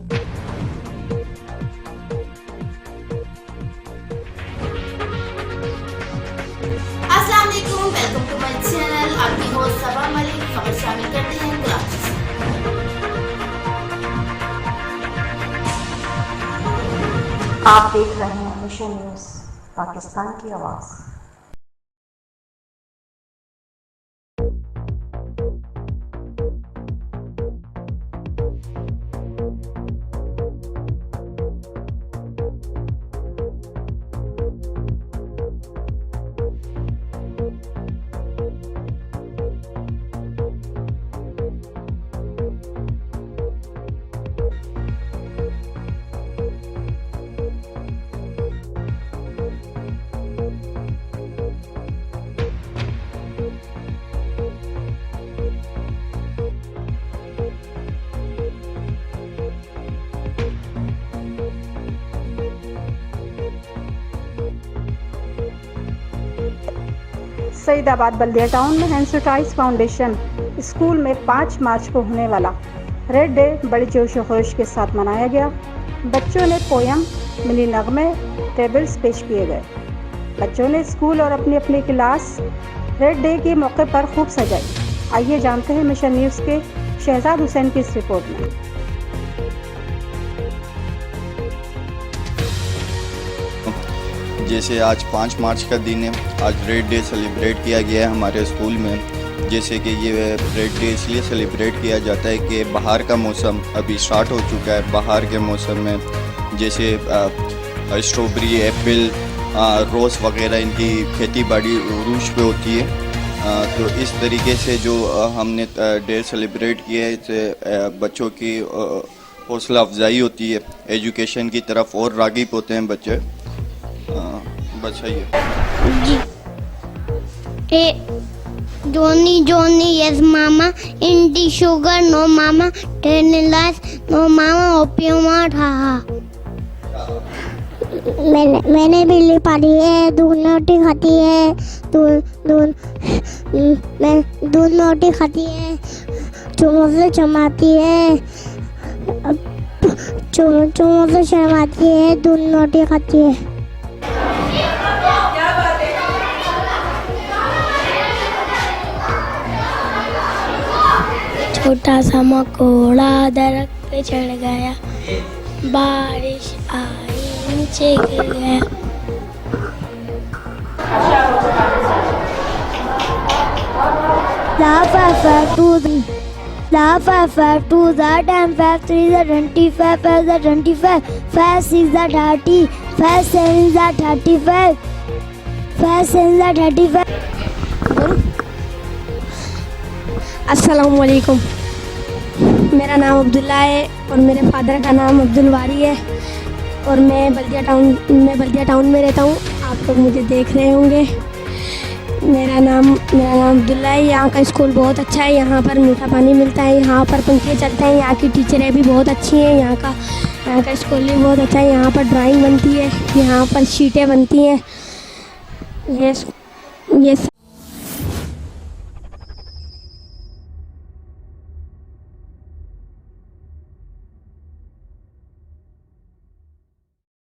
अस्सलाम वालेकुम, welcome to my channel. आपकी होस्ट सबा मलिक। खबर शामिल करते हैं कराची से। आप देख रहे हैं मिशन न्यूज़, पाकिस्तान की आवाज़। सईदाबाद बल्दिया टाउन में हैंसोटाइज फाउंडेशन स्कूल में 5 मार्च को होने वाला रेड डे बड़े जोश व खरोश के साथ मनाया गया। बच्चों ने पोयम, मिनी नगमे, टेबल्स पेश किए गए। बच्चों ने स्कूल और अपनी अपनी क्लास रेड डे के मौके पर खूब सजाई। आइए जानते हैं मिशन न्यूज़ के शहजाद हुसैन की इस रिपोर्ट में। जैसे आज 5 मार्च का दिन है, आज रेड डे सेलिब्रेट किया गया है हमारे स्कूल में। जैसे कि ये रेड डे इसलिए सेलिब्रेट किया जाता है कि बाहर का मौसम अभी स्टार्ट हो चुका है। बाहर के मौसम में जैसे स्ट्रॉबेरी, एप्पल, रोज़ वगैरह इनकी खेती बाड़ी उरूज पे होती है। तो इस तरीके से जो हमने डे सेलिब्रेट किया है, इससे बच्चों की हौसला अफजाई होती है, एजुकेशन की तरफ और राग़िब होते हैं बच्चे। बस है ये जी। Johnny, yes mama. Indy sugar, no mama. Ten lies, no mama. Opium ha. मैंने बिल्ली पाली है, दूध रोटी खाती है, दूध रोटी खाती है, चुमो से चमाती है, चुमो से शर्माती है, दूध रोटी खाती है। छोटा सा मकोड़ा दरख्त पे चढ़ गया, बारिश आई नीचे गिर गया। Two that and 5 3 that 25 5 that 25 5 6 that 30 5 7 that 35 5 7 that 35। अस्सलाम वालेकुम। मेरा नाम अब्दुल्ला है और मेरे फादर का नाम अब्दुल वारी है और मैं बल्दिया टाउन में रहता हूँ। आप लोग मुझे देख रहे होंगे। मेरा नाम अब्दुल्ला है। यहाँ का स्कूल बहुत अच्छा है। यहाँ पर मीठा पानी मिलता है, यहाँ पर पंखे चलते हैं, यहाँ की टीचरें भी बहुत अच्छी हैं। यहाँ का स्कूल भी बहुत अच्छा है। यहाँ पर ड्राइंग बनती है, यहाँ पर शीटें बनती हैं। ये